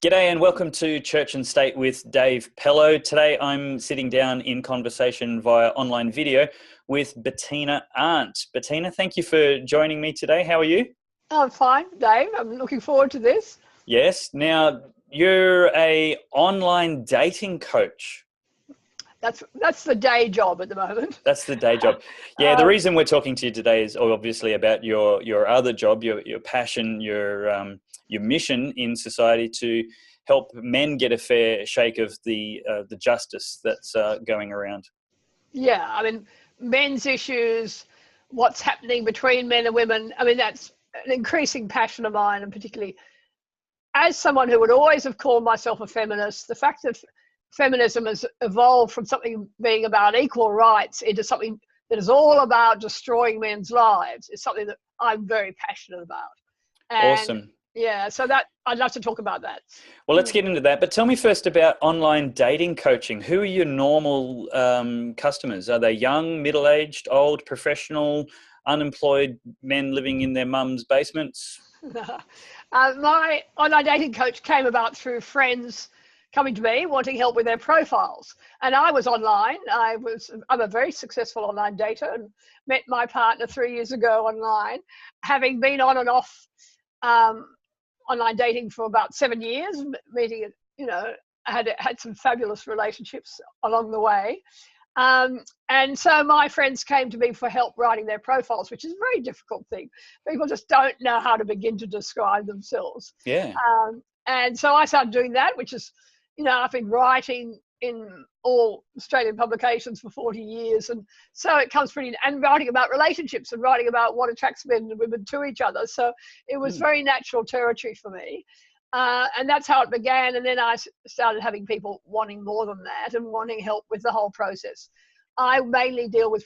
G'day and welcome to Church and State with Dave Pellowe. Today I'm sitting down in conversation via online video with Bettina Arndt. Bettina, thank you for joining me today. How are you? I'm fine, Dave. I'm looking forward to this. Yes. Now, you're an online dating coach. That's the day job at the moment. That's the day job. Yeah, the reason we're talking to you today is obviously about your other job, your passion, your mission in society to help men get a fair shake of the justice that's going around. Yeah, I mean, men's issues, what's happening between men and women. I mean, that's an increasing passion of mine, and particularly as someone who would always have called myself a feminist, the fact that feminism has evolved from something being about equal rights into something that is all about destroying men's lives is something that I'm very passionate about. And awesome. Yeah, so that I'd love to talk about that. Well, let's get into that. But tell me first about online dating coaching. Who are your normal customers? Are they young, middle-aged, old, professional, unemployed men living in their mum's basements? My online dating coach came about through friends coming to me wanting help with their profiles. And I was online. I'm a very successful online dater and met my partner 3 years ago online, having been on and off online dating for about 7 years, meeting, had some fabulous relationships along the way. And so my friends came to me for help writing their profiles, which is a very difficult thing. People just don't know how to begin to describe themselves. Yeah. And so I started doing that, which is, I've been writing in all Australian publications for 40 years. And so it comes and writing about relationships and writing about what attracts men and women to each other. So it was very natural territory for me. And that's how it began. And then I started having people wanting more than that and wanting help with the whole process. I mainly deal with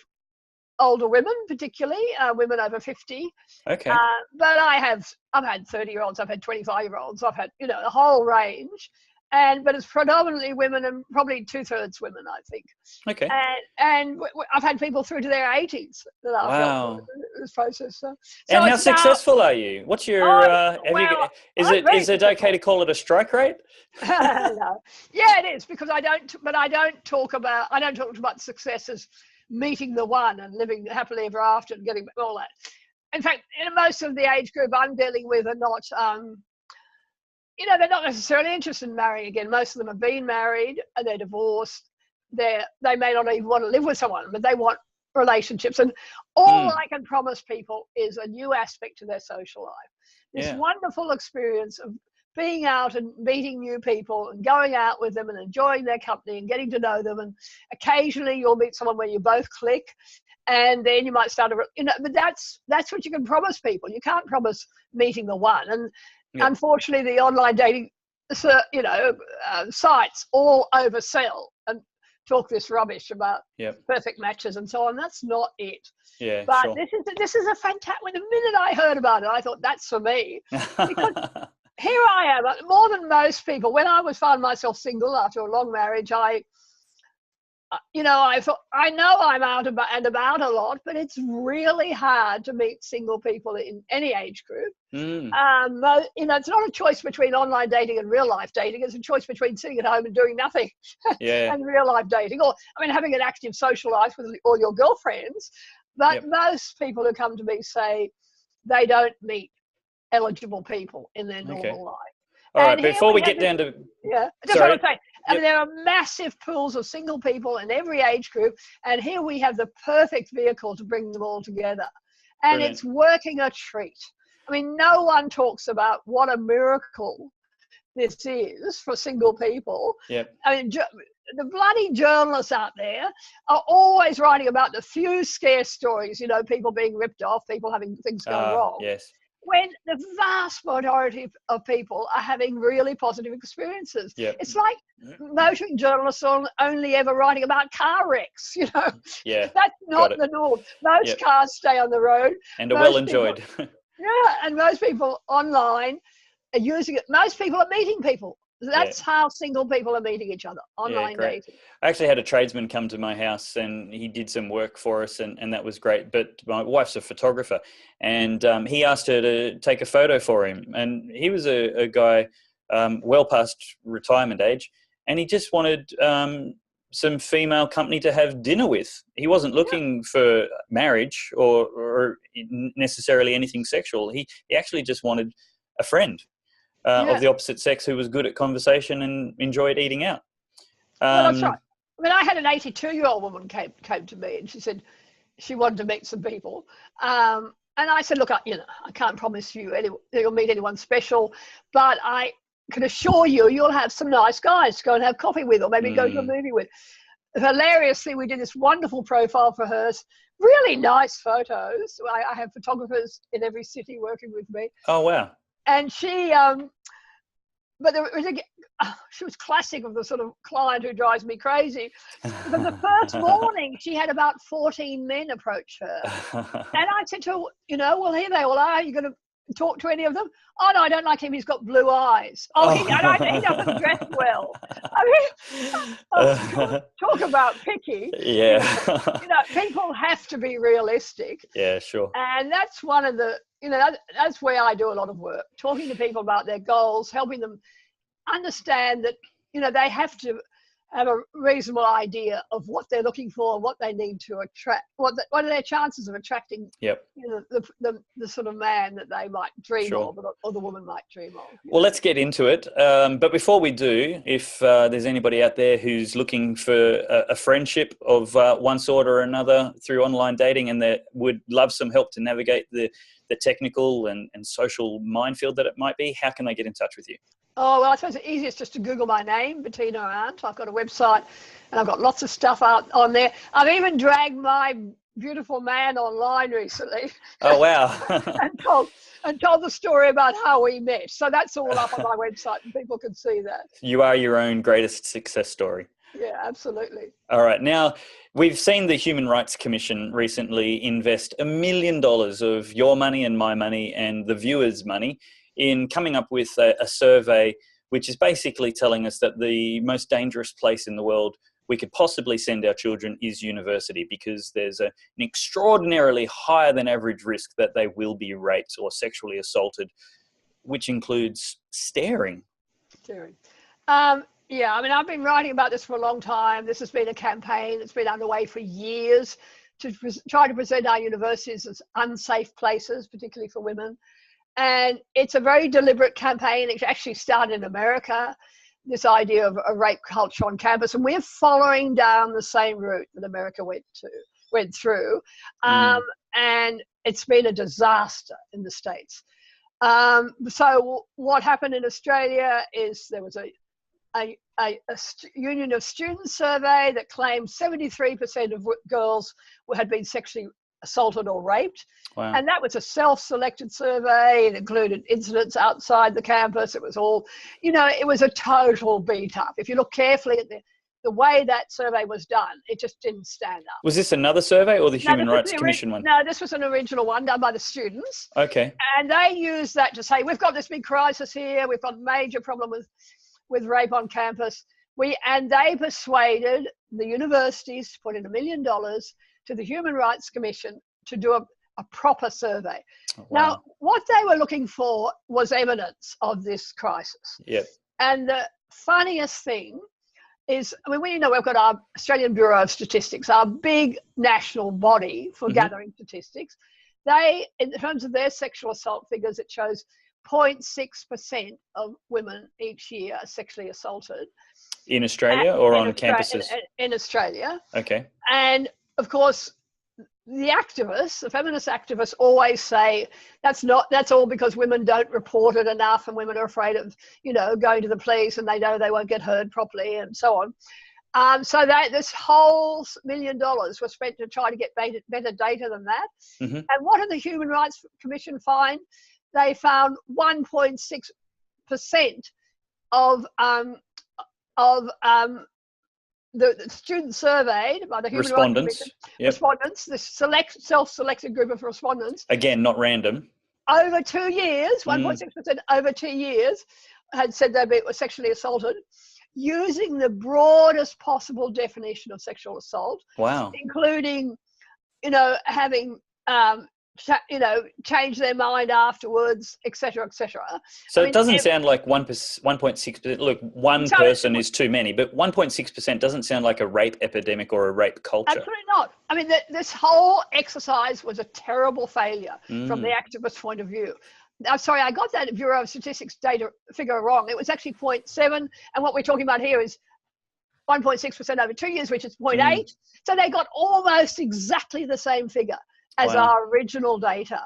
older women, particularly women over 50. Okay. But I've had 30-year-olds, I've had 25-year-olds, I've had, a whole range. But it's predominantly women and probably 2/3 women, I think. Okay. And I've had people through to their 80s that I've helped with this process. So and how successful are you? What's your? Is it okay to call it a strike rate? No. Yeah, it is, because I don't talk about success as meeting the one and living happily ever after and getting all that. In fact, most of the age group I'm dealing with are not. They're not necessarily interested in marrying again. Most of them have been married and they're divorced. They may not even want to live with someone, but they want relationships. And all I can promise people is a new aspect to their social life. This wonderful experience of being out and meeting new people and going out with them and enjoying their company and getting to know them. And occasionally you'll meet someone where you both click. And then you might start but that's what you can promise people. You can't promise meeting the one. And unfortunately, the online dating, sites all oversell and talk this rubbish about perfect matches and so on. That's not it. Yeah, but sure. this is a fantastic. The minute I heard about it, I thought that's for me, because here I am, more than most people. When I found myself single after a long marriage, I thought, I know I'm out and about a lot, but it's really hard to meet single people in any age group. It's not a choice between online dating and real life dating. It's a choice between sitting at home and doing nothing and real life dating, or having an active social life with all your girlfriends. But most people who come to me say they don't meet eligible people in their normal life. All right, before we get down to... Yeah, I just want to say, there are massive pools of single people in every age group, and here we have the perfect vehicle to bring them all together. And Brilliant. It's working a treat. No one talks about what a miracle this is for single people. Yep. The bloody journalists out there are always writing about the few scare stories, people being ripped off, people having things go wrong. Yes. When the vast majority of people are having really positive experiences. Yep. It's like motoring journalists are only ever writing about car wrecks, Yeah. That's not the norm. Most cars stay on the road. And are well enjoyed. And most people online are using it. Most people are meeting people. That's how single people are meeting each other, online dating. I actually had a tradesman come to my house and he did some work for us and that was great. But my wife's a photographer and he asked her to take a photo for him. And he was a guy well past retirement age, and he just wanted some female company to have dinner with. He wasn't looking for marriage or necessarily anything sexual. He actually just wanted a friend of the opposite sex who was good at conversation and enjoyed eating out. Well, that's right. I mean, I had an 82-year-old woman came to me, and she said she wanted to meet some people. And I said, look, I can't promise you'll meet anyone special, but I can assure you'll have some nice guys to go and have coffee with, or maybe go to a movie with. Hilariously, we did this wonderful profile for her, really nice photos. I have photographers in every city working with me. Oh, wow. And she, but she was classic of the sort of client who drives me crazy. But the first morning, she had about 14 men approach her. And I said to her, well, here they all are. Are you going to talk to any of them? Oh, no, I don't like him. He's got blue eyes. Oh, he doesn't dress well. I mean, talk about picky. Yeah. People have to be realistic. Yeah, sure. And that's one of the, that's where I do a lot of work, talking to people about their goals, helping them understand that, they have to have a reasonable idea of what they're looking for, what they need to attract, what are their chances of attracting the sort of man that they might dream of, or the woman might dream of. Well, let's get into it. But before we do, if there's anybody out there who's looking for a friendship of one sort or another through online dating, and that would love some help to navigate the technical and social minefield that it might be, how can they get in touch with you? Oh, well, I suppose the easiest just to Google my name, Bettina Arndt. I've got a website and I've got lots of stuff out on there. I've even dragged my beautiful man online recently. Oh, wow. and told the story about how we met. So that's all up on my website and people can see that. You are your own greatest success story. Yeah, absolutely. All right. Now, we've seen the Human Rights Commission recently invest $1 million of your money and my money and the viewers' money in coming up with a survey which is basically telling us that the most dangerous place in the world we could possibly send our children is university, because there's an extraordinarily higher than average risk that they will be raped or sexually assaulted, which includes staring. Yeah, I mean, I've been writing about this for a long time. This has been a campaign that's been underway for years to try to present our universities as unsafe places, particularly for women. And it's a very deliberate campaign. It actually started in America, this idea of a rape culture on campus. And we're following down the same route that America went through. And it's been a disaster in the States. So what happened in Australia is there was a Union of Students survey that claimed 73% of girls had been sexually assaulted or raped. Wow. And that was a self-selected survey. It included incidents outside the campus. It was all, it was a total beat up. If you look carefully at the way that survey was done, it just didn't stand up. Was this another survey or the Human Rights Commission one? No, this was an original one done by the students. Okay. And they used that to say, we've got this big crisis here. We've got a major problem with rape on campus. And they persuaded the universities to put in $1 million to the Human Rights Commission to do a proper survey. Oh, wow. Now, what they were looking for was evidence of this crisis. Yep. And the funniest thing is, we've got our Australian Bureau of Statistics, our big national body for gathering statistics. They, in terms of their sexual assault figures, it shows 0.6% of women each year are sexually assaulted. In Australia or on campuses? In Australia. Okay. And of course, the feminist activists always say that's all because women don't report it enough and women are afraid of, going to the police and they know they won't get heard properly and so on. So this whole $1 million was spent to try to get better data than that. Mm-hmm. And what did the Human Rights Commission find? They found 1.6% of the students surveyed by the Human Rights Commission, respondents, this self-selected group of respondents. Again, not random. Over 2 years, 1.6% over 2 years, had said they were sexually assaulted, using the broadest possible definition of sexual assault. Wow. Including, having change their mind afterwards, etc., etc. So it doesn't sound like 1.6%. Look, one person is too many, but 1.6% doesn't sound like a rape epidemic or a rape culture. Absolutely not. I mean, this whole exercise was a terrible failure from the activist point of view. I'm sorry, I got that Bureau of Statistics data figure wrong. It was actually 0.7, and what we're talking about here is 1.6% over 2 years, which is 0.8. So they got almost exactly the same figure as our original data.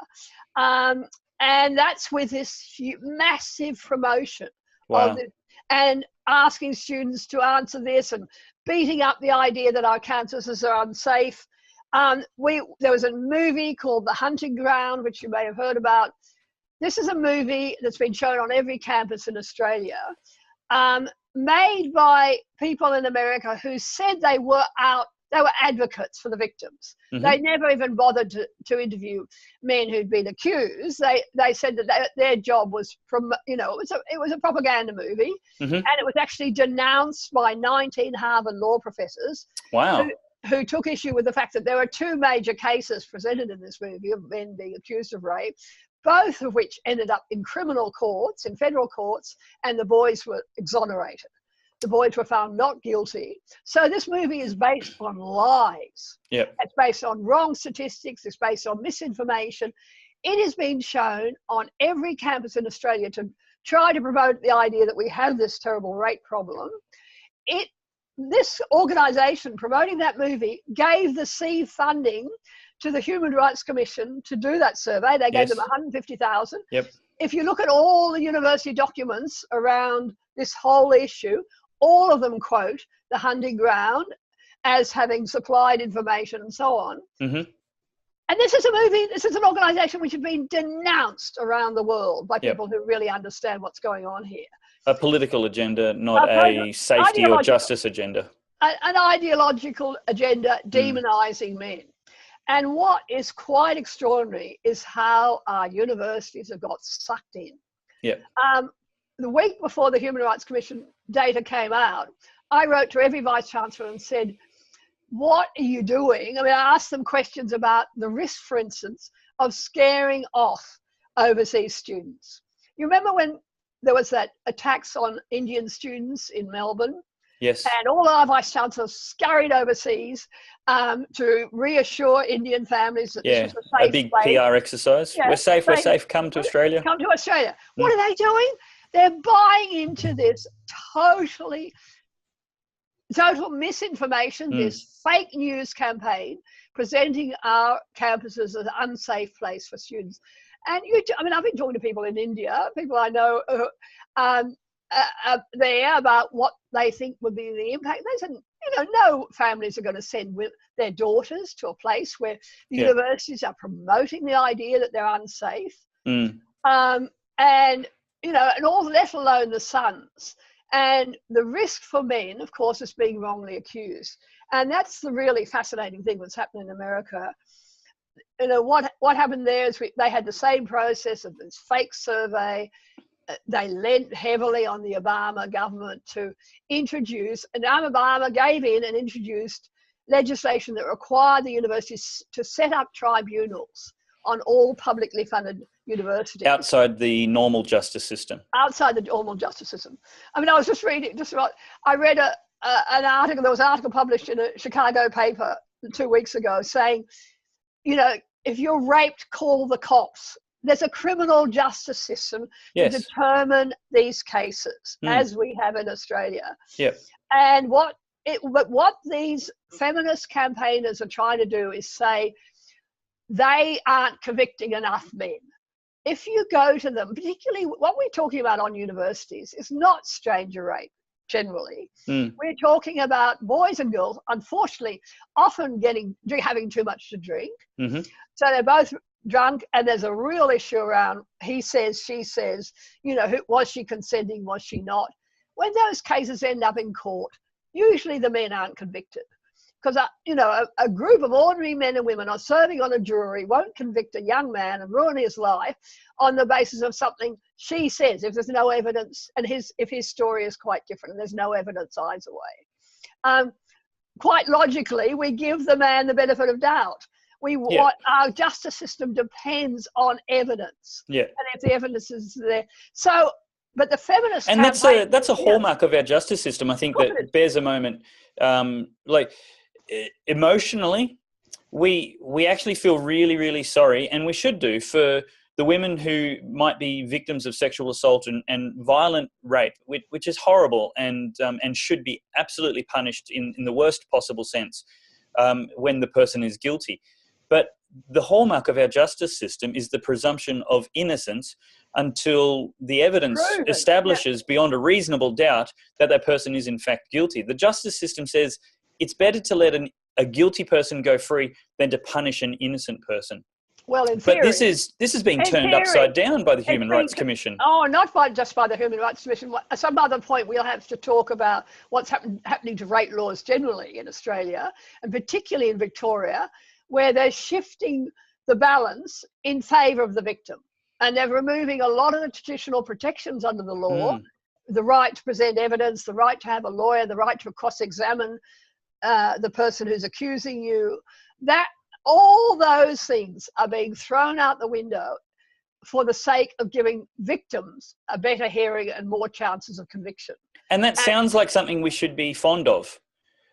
And that's with this massive promotion of it, and asking students to answer this and beating up the idea that our campuses are unsafe. There was a movie called The Hunting Ground, which you may have heard about. This is a movie that's been shown on every campus in Australia, made by people in America who said they were advocates for the victims. They never even bothered to interview men who'd been accused. They said that their job was it was a propaganda movie, and it was actually denounced by 19 Harvard law professors. Wow. Who took issue with the fact that there were two major cases presented in this movie of men being accused of rape, both of which ended up in criminal courts, in federal courts, and the boys were exonerated. The boys were found not guilty. So this movie is based on lies. Yep. It's based on wrong statistics. It's based on misinformation. It has been shown on every campus in Australia to try to promote the idea that we have this terrible rape problem. This organisation promoting that movie gave the seed funding to the Human Rights Commission to do that survey. They gave them 150,000. Yep. If you look at all the university documents around this whole issue, all of them quote The Hunting Ground as having supplied information and so on. And this is an organisation which has been denounced around the world by people who really understand what's going on here. A political agenda, not a safety or justice agenda. An ideological agenda demonising men. And what is quite extraordinary is how our universities have got sucked in. The week before the Human Rights Commission data came out, I wrote to every Vice-Chancellor and said, what are you doing? I mean, I asked them questions about the risk, for instance, of scaring off overseas students. You remember when there was that attacks on Indian students in Melbourne? Yes. And all our Vice-Chancellors scurried overseas to reassure Indian families that this was a safe big place. PR exercise. We're safe, come to Australia. Come to Australia. What are they doing? They're buying into this total misinformation, this fake news campaign presenting our campuses as an unsafe place for students. And I've been talking to people in India, people I know there about what they think would be the impact. They said, no families are going to send their daughters to a place where the universities are promoting the idea that they're unsafe. And all, let alone the sons. And the risk for men, of course, is being wrongly accused. And that's the really fascinating thing that's happening in America. What happened there is they had the same process of this fake survey. They lent heavily on the Obama government to introduce, and Obama gave in and introduced legislation that required the universities to set up tribunals on all publicly funded universities. Outside the normal justice system. Outside the normal justice system. I mean, I was just reading, I read an article, there was an article published in a Chicago paper 2 weeks ago saying, if you're raped, call the cops. There's a criminal justice system to determine these cases, as we have in Australia. And what these feminist campaigners are trying to do is say they aren't convicting enough men. If you go to them, particularly what we're talking about on universities is not stranger rape generally. We're talking about boys and girls, unfortunately, often having too much to drink. So they're both drunk, and there's a real issue around he says, she says, was she consenting, was she not? When those cases end up in court, usually the men aren't convicted. Because, a group of ordinary men and women are serving on a jury won't convict a young man and ruin his life on the basis of something she says, if there's no evidence, and if his story is quite different and there's no evidence either way. Quite logically, we give the man the benefit of doubt. What our justice system depends on evidence. Yeah. And if the evidence is there. So, but the feminist and that's a hallmark of our justice system, I think, that bears a moment. Emotionally, we actually feel really, really sorry, and we should do, for the women who might be victims of sexual assault and violent rape, which is horrible and should be absolutely punished in the worst possible sense when the person is guilty. But the hallmark of our justice system is the presumption of innocence until the evidence establishes beyond a reasonable doubt that that person is in fact guilty. The justice system says it's better to let a guilty person go free than to punish an innocent person. Well, in theory, but this is being turned upside down by the Human Rights Commission. Oh, not just by the Human Rights Commission. At some other point, we'll have to talk about what's happening to rape laws generally in Australia, and particularly in Victoria, where they're shifting the balance in favour of the victim. And they're removing a lot of the traditional protections under the law, the right to present evidence, the right to have a lawyer, the right to cross-examine the person who's accusing you. All those things are being thrown out the window for the sake of giving victims a better hearing and more chances of conviction. And that sounds like something we should be fond of,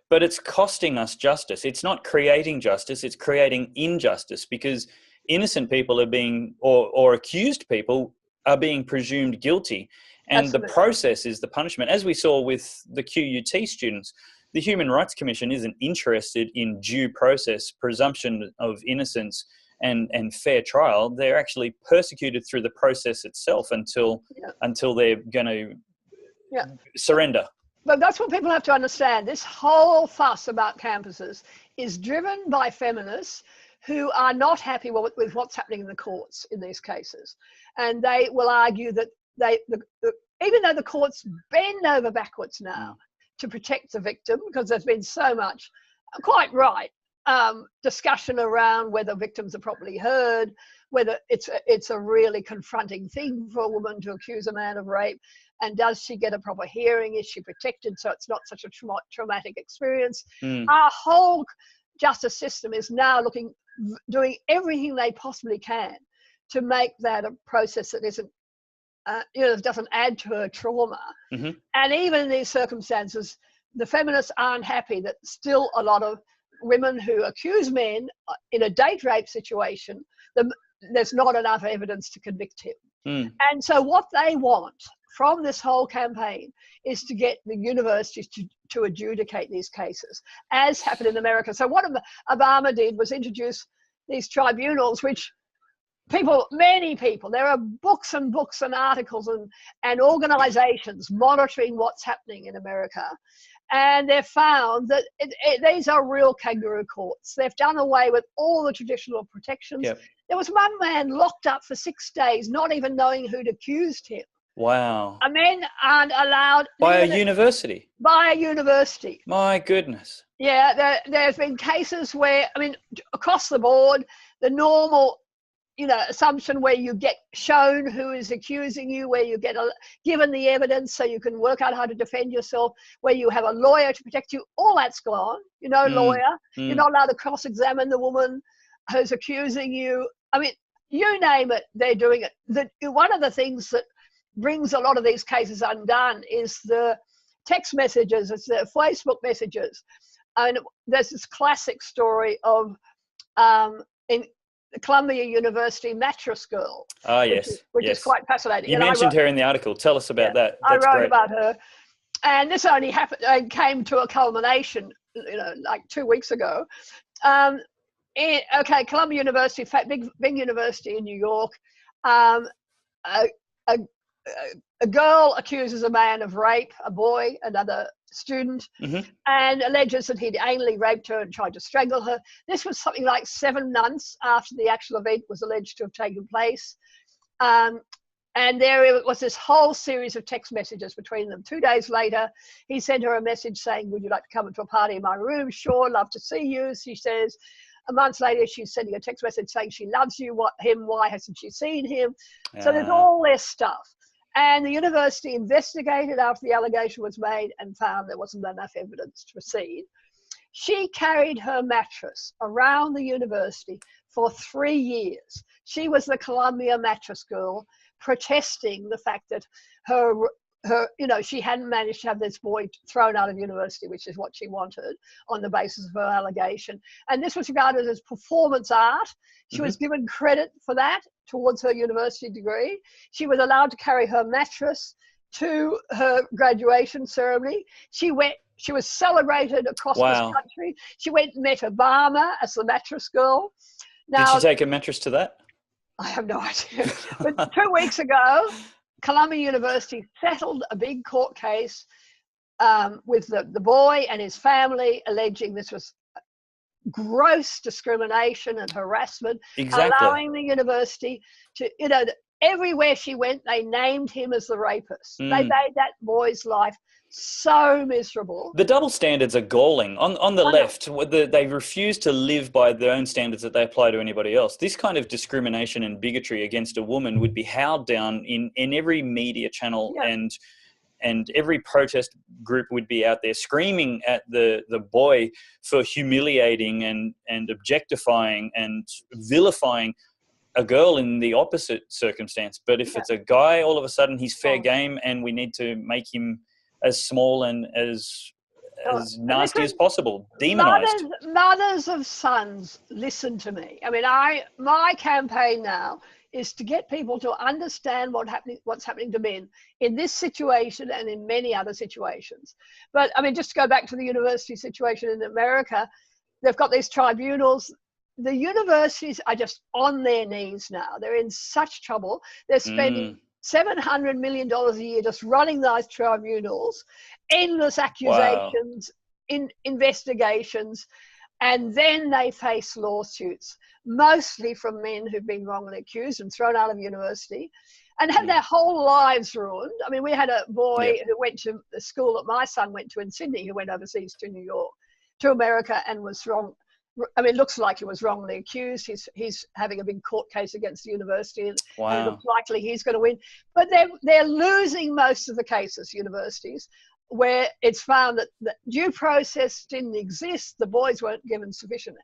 but it's costing us justice. It's not creating justice, it's creating injustice, because innocent people are being, or accused people are being presumed guilty. And the process is the punishment. As we saw with the QUT students, the Human Rights Commission isn't interested in due process, presumption of innocence, and fair trial. They're actually persecuted through the process itself until they're going to surrender. But that's what people have to understand. This whole fuss about campuses is driven by feminists who are not happy with what's happening in the courts in these cases. And they will argue that even though the courts bend over backwards now to protect the victim, because there's been so much, quite right, discussion around whether victims are properly heard, whether it's a really confronting thing for a woman to accuse a man of rape, and does she get a proper hearing? Is she protected so it's not such a traumatic experience? Our whole justice system is now doing everything they possibly can to make that a process that isn't doesn't add to her trauma. And even in these circumstances, the feminists aren't happy that still a lot of women who accuse men in a date rape situation, there's not enough evidence to convict him. And so what they want from this whole campaign is to get the universities to adjudicate these cases, as happened in America. So what Obama did was introduce these tribunals, which many people, there are books and books and articles and organizations monitoring what's happening in America. And they've found that these are real kangaroo courts. They've done away with all the traditional protections. There was one man locked up for 6 days, not even knowing who'd accused him. Wow. Men aren't allowed. By a university? By a university. My goodness. Yeah, there's been cases where, across the board, the normal assumption where you get shown who is accusing you, where you get given the evidence so you can work out how to defend yourself, where you have a lawyer to protect you, all that's gone. Lawyer. You're not allowed to cross-examine the woman who's accusing you. You name it, they're doing it. One of the things that brings a lot of these cases undone is the text messages, it's the Facebook messages. And there's this classic story of in Columbia University mattress girl. Which is quite fascinating. You mentioned her in the article. Tell us about that. That's I wrote great. about her. And this only came to a culmination, like 2 weeks ago. Columbia University, big university in New York. A girl accuses a man of rape, a boy, another student, and alleges that he'd anally raped her and tried to strangle her. This was something like 7 months after the actual event was alleged to have taken place. And there was this whole series of text messages between them. 2 days later, he sent her a message saying, "Would you like to come to a party in my room?" "Sure, love to see you," she says. A month later, she's sending a text message saying she loves him. Why hasn't she seen him? So there's all this stuff. And the university investigated after the allegation was made and found there wasn't enough evidence to proceed. She carried her mattress around the university for 3 years. She was the Columbia mattress girl, protesting the fact that her, she hadn't managed to have this boy thrown out of university, which is what she wanted, on the basis of her allegation. And this was regarded as performance art. She was given credit for that towards her university degree. She was allowed to carry her mattress to her graduation ceremony. She was celebrated across this country. She went and met Obama as the mattress girl. Now, did she take a mattress to that? I have no idea. But 2 weeks ago, Columbia University settled a big court case with the boy and his family, alleging this was gross discrimination and harassment, allowing the university to, everywhere she went, they named him as the rapist. They made that boy's life so miserable. The double standards are galling. On the left, they refuse to live by their own standards that they apply to anybody else. This kind of discrimination and bigotry against a woman would be howled down in every media channel, and every protest group would be out there screaming at the boy for humiliating and objectifying and vilifying a girl in the opposite circumstance. But if it's a guy, all of a sudden he's fair game, and we need to make him as small and as nasty as possible, demonized. Mothers of sons, listen to me. I mean, my campaign now is to get people to understand what's happening to men in this situation and in many other situations. But I mean, just to go back to the university situation in America, they've got these tribunals. The universities are just on their knees now. They're in such trouble. They're spending $700 million a year just running those tribunals, endless accusations, investigations, and then they face lawsuits, mostly from men who've been wrongly accused and thrown out of university and have their whole lives ruined. I mean, we had a boy who went to the school that my son went to in Sydney, who went overseas to New York, to America, and was wrong. I mean, it looks like he was wrongly accused. He's having a big court case against the university, and it looks likely he's going to win. But they're losing most of the cases, universities, where it's found that due process didn't exist. The boys weren't given sufficient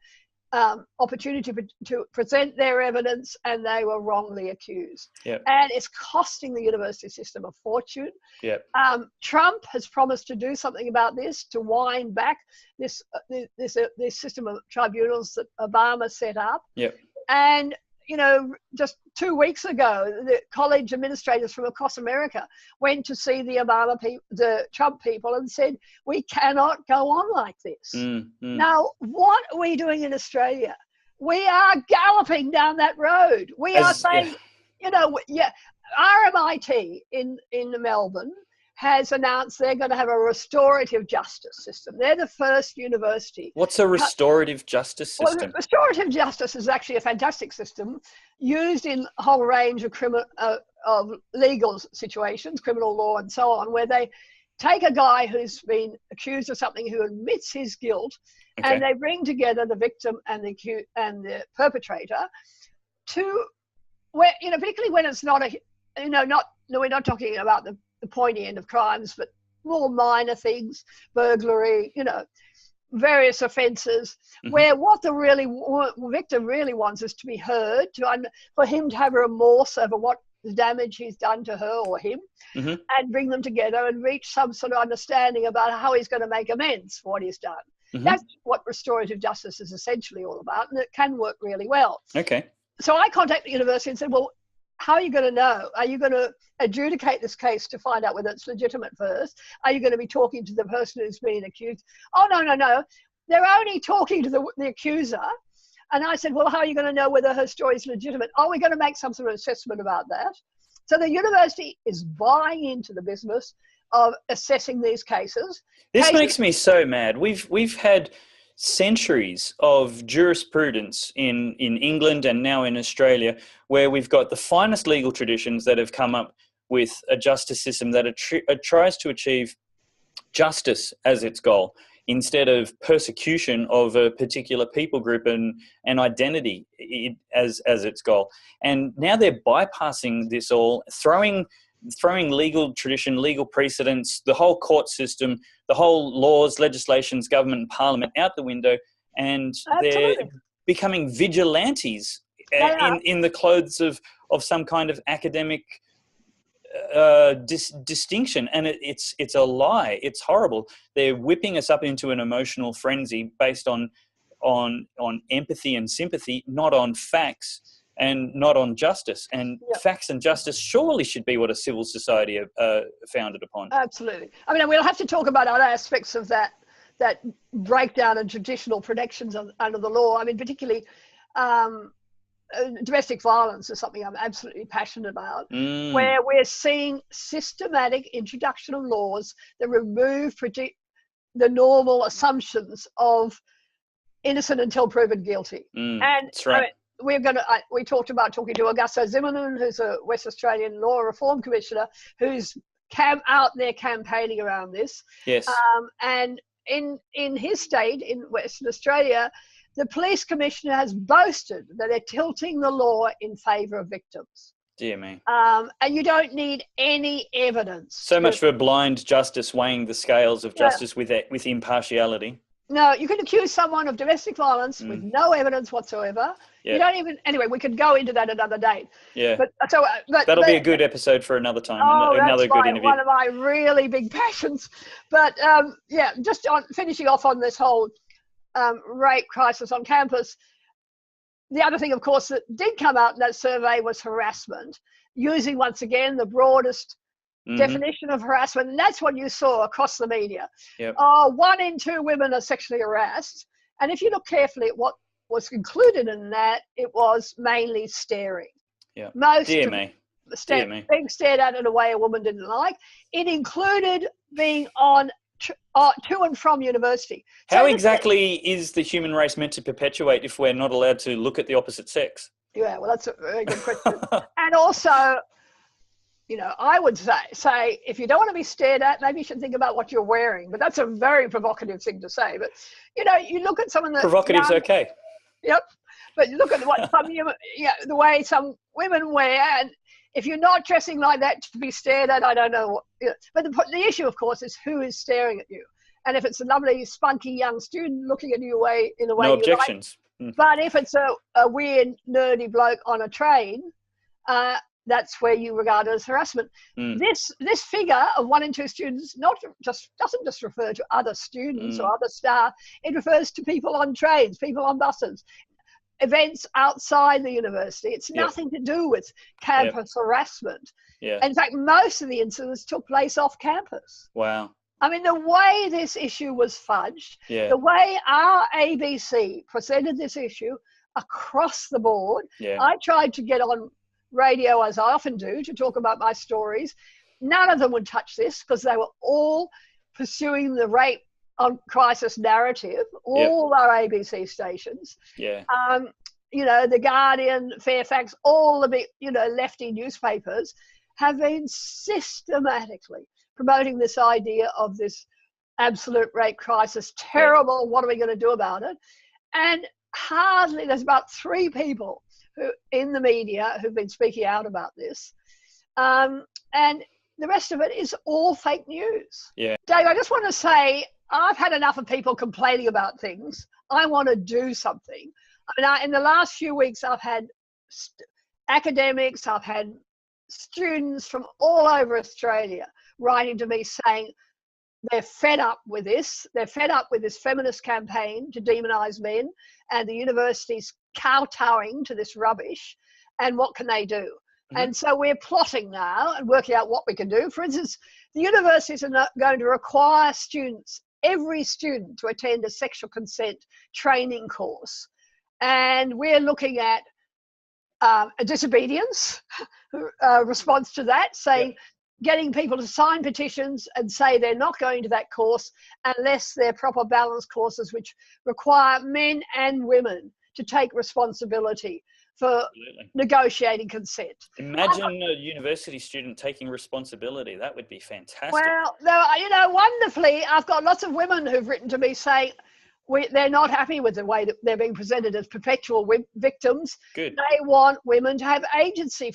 opportunity to present their evidence, and they were wrongly accused. And it's costing the university system a fortune. Trump has promised to do something about this, to wind back this system of tribunals that Obama set up. And just 2 weeks ago, the college administrators from across America went to see the Trump people and said, we cannot go on like this. Now, what are we doing in Australia? We are galloping down that road. We are saying, RMIT in Melbourne has announced they're going to have a restorative justice system. They're the first university. What's a restorative justice system? Well, restorative justice is actually a fantastic system used in a whole range of legal situations, criminal law and so on, where they take a guy who's been accused of something, who admits his guilt, and they bring together the victim and the perpetrator to, where, particularly when it's not we're not talking about the pointy end of crimes, but more minor things, burglary, various offences, where what the victim really wants is to be heard, for him to have remorse over what the damage he's done to her or him, and bring them together and reach some sort of understanding about how he's going to make amends for what he's done. That's what restorative justice is essentially all about, and it can work really well. So I contacted the university and said, well, how are you going to know? Are you going to adjudicate this case to find out whether it's legitimate first? Are you going to be talking to the person who's being accused? Oh, no. They're only talking to the accuser. And I said, well, how are you going to know whether her story is legitimate? Oh, we're going to make some sort of assessment about that. So the university is buying into the business of assessing these cases. This makes me so mad. We've had centuries of jurisprudence in England and now in Australia, where we've got the finest legal traditions that have come up with a justice system that tries to achieve justice as its goal, instead of persecution of a particular people group and identity as its goal. And now they're bypassing this all, throwing throwing legal tradition, legal precedents, the whole court system, the whole laws, legislations, government and parliament out the window, and they're becoming vigilantes in the clothes of some kind of academic distinction. And it's a lie. It's horrible. They're whipping us up into an emotional frenzy based on empathy and sympathy, not on facts and not on justice. And facts and justice surely should be what a civil society are founded upon. Absolutely. I mean, we'll have to talk about other aspects of that breakdown in traditional protections under the law. I mean, particularly domestic violence is something I'm absolutely passionate about, where we're seeing systematic introduction of laws that remove the normal assumptions of innocent until proven guilty. And that's right. I mean, we talked about talking to Augusto Zimmerman, who's a West Australian Law Reform Commissioner, who's out there campaigning around this. Yes. And in his state, in Western Australia, the police commissioner has boasted that they're tilting the law in favour of victims. Dear me. And you don't need any evidence. So much for blind justice, weighing the scales of justice with impartiality. No, you can accuse someone of domestic violence with no evidence whatsoever. You don't even. Anyway, we could go into that another day. Yeah. But that'll be a good episode for another time. Another good interview. One of my really big passions. But just finishing off on this whole rape crisis on campus. The other thing, of course, that did come out in that survey was harassment, using once again the broadest definition of harassment, and that's what you saw across the media. Yep. 1 in 2 women are sexually harassed, and if you look carefully at what was included in that, it was mainly staring. Yeah. Being stared at in a way a woman didn't like. It included being on to and from university. How exactly is the human race meant to perpetuate if we're not allowed to look at the opposite sex? Yeah, well, that's a very good question. And also, I would say if you don't want to be stared at, maybe you should think about what you're wearing. But that's a very provocative thing to say. But, you look at some of the... Provocative's okay. Yep. But look at what the way some women wear. And if you're not dressing like that to be stared at, I don't know. But the issue, of course, is who is staring at you. And if it's a lovely, spunky young student looking at you in a way no you objections. Like, but if it's a weird, nerdy bloke on a train, that's where you regard it as harassment. This figure of 1 in 2 students doesn't just refer to other students or other staff. It refers to people on trains, people on buses, events outside the university. It's nothing to do with campus harassment. Yeah. In fact, most of the incidents took place off campus. Wow. I mean, the way this issue was fudged, Yeah. the way our ABC presented this issue across the board. Yeah. I tried to get on radio, as I often do, to talk about my stories. None of them would touch this because they were all pursuing the rape on crisis narrative, all our ABC stations. Yeah. The Guardian, Fairfax, all the big, lefty newspapers have been systematically promoting this idea of this absolute rape crisis. Terrible. What are we going to do about it? And there's about 3 people in the media who've been speaking out about this. And the rest of it is all fake news. Yeah. Dave, I just want to say, I've had enough of people complaining about things. I want to do something. I mean, in the last few weeks, I've had academics, I've had students from all over Australia writing to me saying they're fed up with this. They're fed up with this feminist campaign to demonise men and the universities kowtowing to this rubbish. And what can they do? And so we're plotting now and working out what we can do. For instance, the universities are not going to require every student to attend a sexual consent training course. And we're looking at a disobedience response to that, saying getting people to sign petitions and say they're not going to that course unless they're proper balanced courses which require men and women to take responsibility for negotiating consent. Imagine a university student taking responsibility. That would be fantastic. Well, wonderfully, I've got lots of women who've written to me saying they're not happy with the way that they're being presented as perpetual victims. Good. They want women to have agency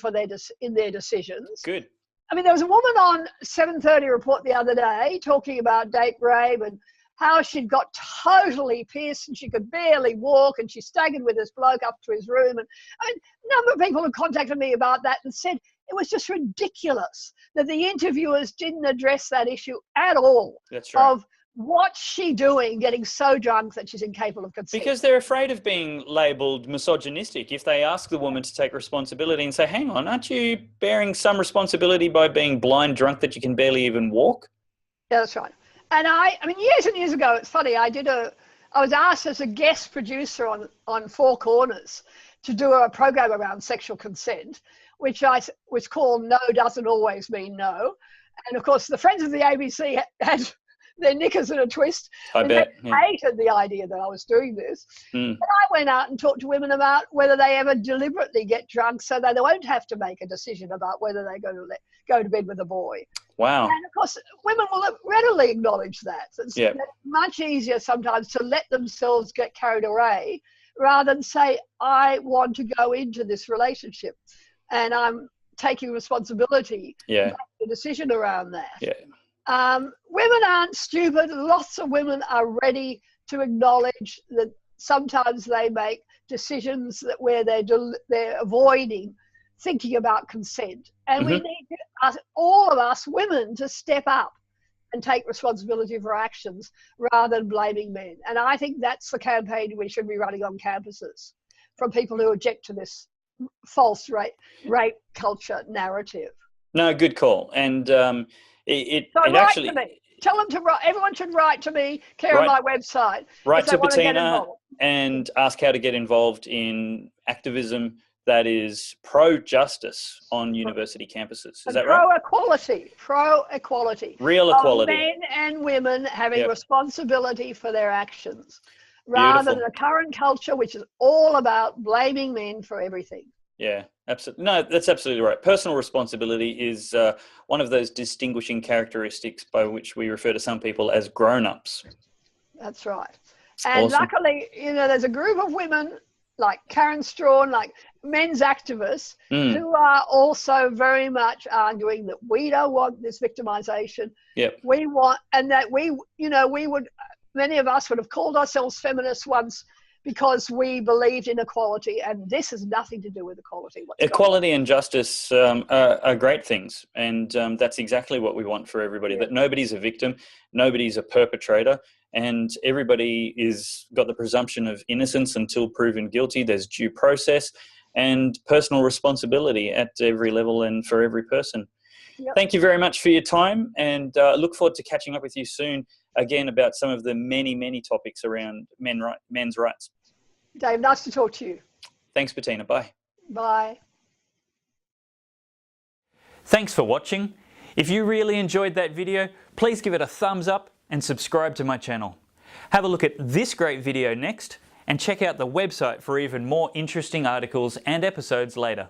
in their decisions. Good. I mean, there was a woman on 7:30 Report the other day talking about date rape and how she'd got totally pissed and she could barely walk and she staggered with this bloke up to his room. And I mean, a number of people have contacted me about that and said it was just ridiculous that the interviewers didn't address that issue at all. That's right. Of what's she doing getting so drunk that she's incapable of consent? Because they're afraid of being labelled misogynistic. If they ask the woman to take responsibility and say, hang on, aren't you bearing some responsibility by being blind drunk that you can barely even walk? Yeah, that's right. And I mean, years and years ago, it's funny, I was asked as a guest producer on Four Corners to do a program around sexual consent, which was called No Doesn't Always Mean No. And of course, the Friends of the ABC had their knickers in a twist. I bet. They hated the idea that I was doing this. Mm. But I went out and talked to women about whether they ever deliberately get drunk so that they won't have to make a decision about whether they're going to go to bed with a boy. Wow. And of course, women will readily acknowledge that. It's Yep. much easier sometimes to let themselves get carried away rather than say, I want to go into this relationship and I'm taking responsibility for the decision around that. Yeah. Women aren't stupid. Lots of women are ready to acknowledge that sometimes they make decisions where they're avoiding thinking about consent. And we need all of us women to step up and take responsibility for actions rather than blaming men. And I think that's the campaign we should be running on campuses from people who object to this false rape culture narrative. No, good call. And it write actually... to me. Tell them to write. Everyone should write to me, care of my website. Write to Bettina and ask how to get involved in activism that is pro-justice on university campuses. Is that right? Pro-equality. Real equality. Men and women having responsibility for their actions rather than the current culture, which is all about blaming men for everything. Yeah, absolutely. No, that's absolutely right. Personal responsibility is one of those distinguishing characteristics by which we refer to some people as grown-ups. That's right. And luckily, there's a group of women like Karen Strawn, like men's activists, who are also very much arguing that we don't want this victimization. Yep. We want, and that many of us would have called ourselves feminists once because we believed in equality, and this has nothing to do with equality. Equality and justice are great things, and that's exactly what we want for everybody, that nobody's a victim, nobody's a perpetrator, and everybody is got the presumption of innocence until proven guilty. There's due process and personal responsibility at every level and for every person. Yep. Thank you very much for your time, and look forward to catching up with you soon again about some of the many, many topics around men's rights. Dave, nice to talk to you. Thanks, Bettina. Bye. Bye. Thanks for watching. If you really enjoyed that video, please give it a thumbs up and subscribe to my channel. Have a look at this great video next, and check out the website for even more interesting articles and episodes later.